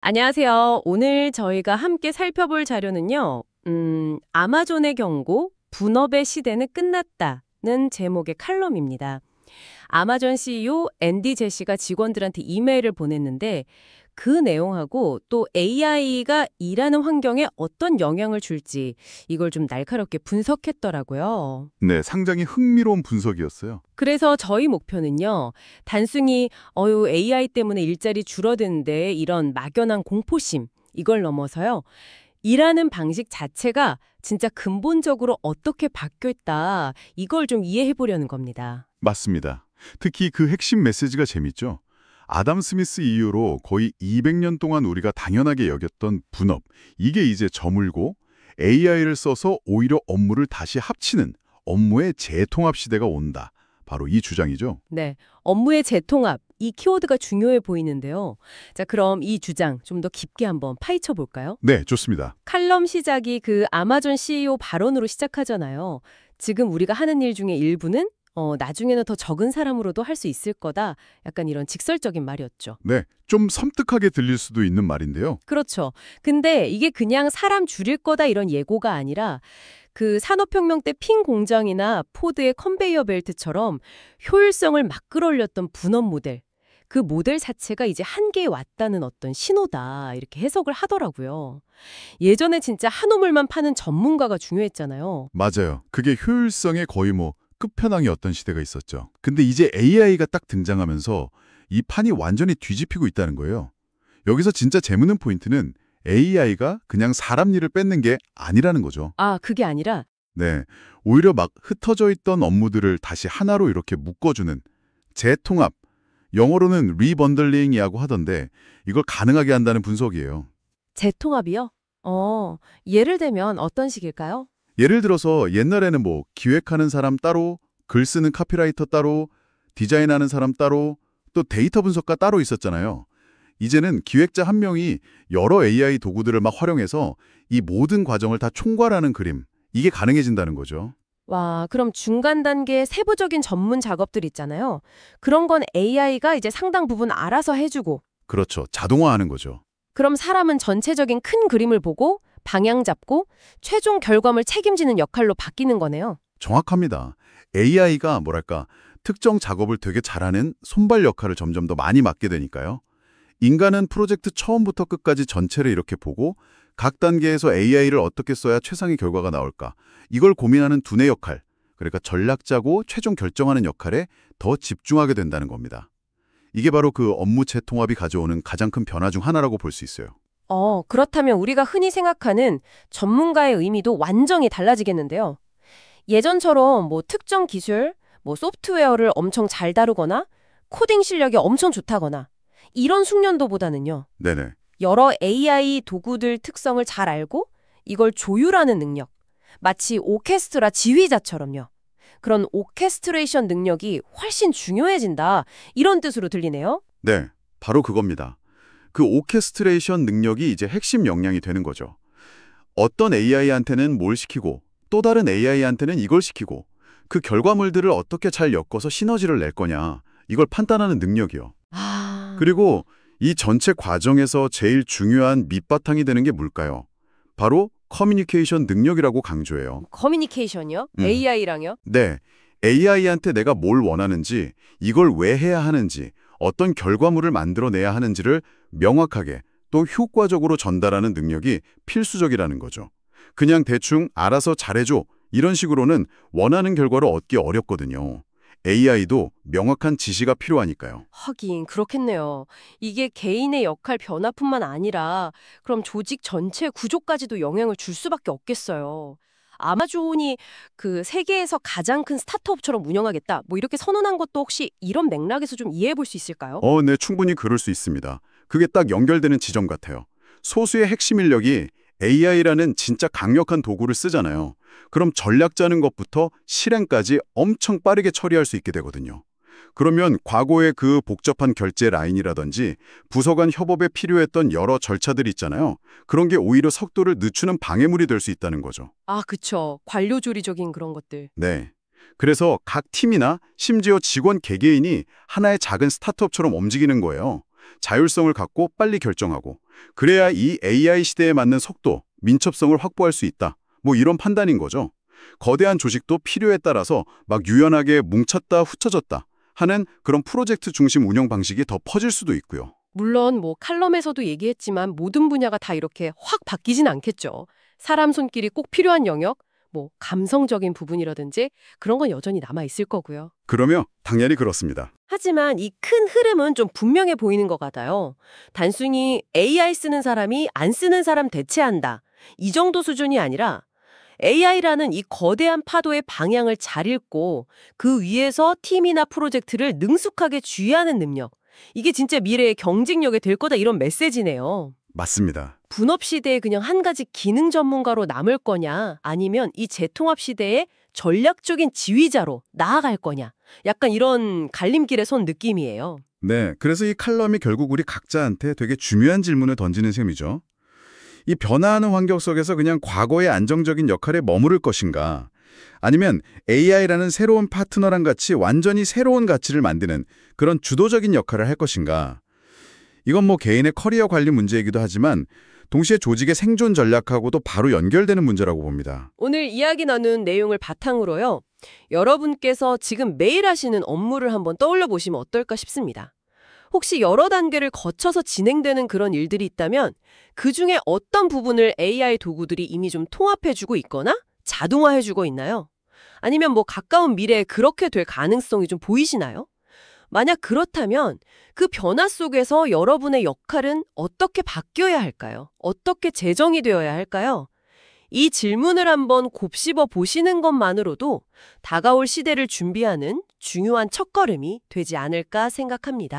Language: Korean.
안녕하세요. 오늘 저희가 함께 살펴볼 자료는요. 아마존의 경고, 분업의 시대는 끝났다는 제목의 칼럼입니다. 아마존 CEO 앤디 제시가 직원들한테 이메일을 보냈는데 그 내용하고 또 AI가 일하는 환경에 어떤 영향을 줄지 이걸 좀 날카롭게 분석했더라고요. 네, 상당히 흥미로운 분석이었어요. 그래서 저희 목표는요, 단순히 AI 때문에 일자리 줄어드는데 이런 막연한 공포심, 이걸 넘어서요, 일하는 방식 자체가 진짜 근본적으로 어떻게 바뀌었다, 이걸 좀 이해해 보려는 겁니다. 맞습니다. 특히 그 핵심 메시지가 재밌죠. 아담 스미스 이후로 거의 200년 동안 우리가 당연하게 여겼던 분업, 이게 이제 저물고 AI를 써서 오히려 업무를 다시 합치는 업무의 재통합 시대가 온다. 바로 이 주장이죠. 네, 업무의 재통합, 이 키워드가 중요해 보이는데요. 자, 그럼 이 주장 좀 더 깊게 한번 파헤쳐 볼까요? 네, 좋습니다. 칼럼 시작이 그 아마존 CEO 발언으로 시작하잖아요. 지금 우리가 하는 일 중에 일부는 나중에는 더 적은 사람으로도 할 수 있을 거다. 약간 이런 직설적인 말이었죠. 네, 좀 섬뜩하게 들릴 수도 있는 말인데요. 그렇죠. 근데 이게 그냥 사람 줄일 거다 이런 예고가 아니라 그 산업혁명 때 핀 공장이나 포드의 컨베이어 벨트처럼 효율성을 막 끌어올렸던 분업 모델. 그 모델 자체가 이제 한계에 왔다는 어떤 신호다. 이렇게 해석을 하더라고요. 예전에 진짜 한우물만 파는 전문가가 중요했잖아요. 맞아요. 그게 효율성의 거의 끝판왕이었던 시대가 있었죠. 근데 이제 AI가 딱 등장하면서 이 판이 완전히 뒤집히고 있다는 거예요. 여기서 진짜 재밌는 포인트는 AI가 그냥 사람 일을 뺏는 게 아니라는 거죠. 아, 그게 아니라 네, 오히려 막 흩어져 있던 업무들을 다시 하나로 이렇게 묶어주는 재통합, 영어로는 리번들링이라고 하던데 이걸 가능하게 한다는 분석이에요. 재통합이요? 예를 들면 어떤 식일까요? 예를 들어서 옛날에는 기획하는 사람 따로, 글 쓰는 카피라이터 따로, 디자인하는 사람 따로, 또 데이터 분석가 따로 있었잖아요. 이제는 기획자 한 명이 여러 AI 도구들을 막 활용해서 이 모든 과정을 다 총괄하는 그림, 이게 가능해진다는 거죠. 와, 그럼 중간 단계의 세부적인 전문 작업들 있잖아요. 그런 건 AI가 이제 상당 부분 알아서 해주고, 그렇죠. 자동화하는 거죠. 그럼 사람은 전체적인 큰 그림을 보고 방향 잡고 최종 결과물 책임지는 역할로 바뀌는 거네요. 정확합니다. AI가 특정 작업을 되게 잘하는 손발 역할을 점점 더 많이 맡게 되니까요. 인간은 프로젝트 처음부터 끝까지 전체를 이렇게 보고 각 단계에서 AI를 어떻게 써야 최상의 결과가 나올까 이걸 고민하는 두뇌 역할, 그러니까 전략 짜고 최종 결정하는 역할에 더 집중하게 된다는 겁니다. 이게 바로 그 업무 재통합이 가져오는 가장 큰 변화 중 하나라고 볼 수 있어요. 그렇다면 우리가 흔히 생각하는 전문가의 의미도 완전히 달라지겠는데요. 예전처럼 뭐 특정 기술, 뭐 소프트웨어를 엄청 잘 다루거나 코딩 실력이 엄청 좋다거나 이런 숙련도보다는요. 네네. 여러 AI 도구들 특성을 잘 알고 이걸 조율하는 능력. 마치 오케스트라 지휘자처럼요. 그런 오케스트레이션 능력이 훨씬 중요해진다. 이런 뜻으로 들리네요. 네, 바로 그겁니다. 그 오케스트레이션 능력이 이제 핵심 역량이 되는 거죠. 어떤 AI한테는 뭘 시키고 또 다른 AI한테는 이걸 시키고 그 결과물들을 어떻게 잘 엮어서 시너지를 낼 거냐 이걸 판단하는 능력이요. 아, 그리고 이 전체 과정에서 제일 중요한 밑바탕이 되는 게 뭘까요? 바로 커뮤니케이션 능력이라고 강조해요. 커뮤니케이션이요? 음. AI랑요? 네, AI한테 내가 뭘 원하는지, 이걸 왜 해야 하는지, 어떤 결과물을 만들어내야 하는지를 명확하게 또 효과적으로 전달하는 능력이 필수적이라는 거죠. 그냥 대충 알아서 잘해줘 이런 식으로는 원하는 결과를 얻기 어렵거든요. AI도 명확한 지시가 필요하니까요. 하긴 그렇겠네요. 이게 개인의 역할 변화뿐만 아니라 그럼 조직 전체 구조까지도 영향을 줄 수밖에 없겠어요. 아마존이 그 세계에서 가장 큰 스타트업처럼 운영하겠다. 뭐 이렇게 선언한 것도 혹시 이런 맥락에서 좀 이해해 볼 수 있을까요? 네, 충분히 그럴 수 있습니다. 그게 딱 연결되는 지점 같아요. 소수의 핵심 인력이 AI라는 진짜 강력한 도구를 쓰잖아요. 그럼 전략 짜는 것부터 실행까지 엄청 빠르게 처리할 수 있게 되거든요. 그러면 과거의 그 복잡한 결제 라인이라든지 부서 간 협업에 필요했던 여러 절차들 있잖아요. 그런 게 오히려 속도를 늦추는 방해물이 될 수 있다는 거죠. 아, 그쵸. 관료조리적인 그런 것들. 네. 그래서 각 팀이나 심지어 직원 개개인이 하나의 작은 스타트업처럼 움직이는 거예요. 자율성을 갖고 빨리 결정하고 그래야 이 AI 시대에 맞는 속도, 민첩성을 확보할 수 있다. 뭐 이런 판단인 거죠. 거대한 조직도 필요에 따라서 막 유연하게 뭉쳤다 후쳐졌다 하는 그런 프로젝트 중심 운영 방식이 더 퍼질 수도 있고요. 물론 뭐 칼럼에서도 얘기했지만 모든 분야가 다 이렇게 확 바뀌진 않겠죠. 사람 손길이 꼭 필요한 영역, 뭐 감성적인 부분이라든지 그런 건 여전히 남아 있을 거고요. 그러면 당연히 그렇습니다. 하지만 이 큰 흐름은 좀 분명해 보이는 것 같아요. 단순히 AI 쓰는 사람이 안 쓰는 사람 대체한다. 이 정도 수준이 아니라 AI라는 이 거대한 파도의 방향을 잘 읽고 그 위에서 팀이나 프로젝트를 능숙하게 주의하는 능력. 이게 진짜 미래의 경쟁력이 될 거다 이런 메시지네요. 맞습니다. 분업 시대에 그냥 한 가지 기능 전문가로 남을 거냐 아니면 이 재통합 시대의 전략적인 지휘자로 나아갈 거냐. 약간 이런 갈림길에 선 느낌이에요. 네, 그래서 이 칼럼이 결국 우리 각자한테 되게 중요한 질문을 던지는 셈이죠. 이 변화하는 환경 속에서 그냥 과거의 안정적인 역할에 머무를 것인가 아니면 AI라는 새로운 파트너랑 같이 완전히 새로운 가치를 만드는 그런 주도적인 역할을 할 것인가. 이건 뭐 개인의 커리어 관리 문제이기도 하지만 동시에 조직의 생존 전략하고도 바로 연결되는 문제라고 봅니다. 오늘 이야기 나눈 내용을 바탕으로요. 여러분께서 지금 매일 하시는 업무를 한번 떠올려 보시면 어떨까 싶습니다. 혹시 여러 단계를 거쳐서 진행되는 그런 일들이 있다면 그중에 어떤 부분을 AI 도구들이 이미 좀 통합해주고 있거나 자동화해주고 있나요? 아니면 뭐 가까운 미래에 그렇게 될 가능성이 좀 보이시나요? 만약 그렇다면 그 변화 속에서 여러분의 역할은 어떻게 바뀌어야 할까요? 어떻게 재정이 되어야 할까요? 이 질문을 한번 곱씹어 보시는 것만으로도 다가올 시대를 준비하는 중요한 첫걸음이 되지 않을까 생각합니다.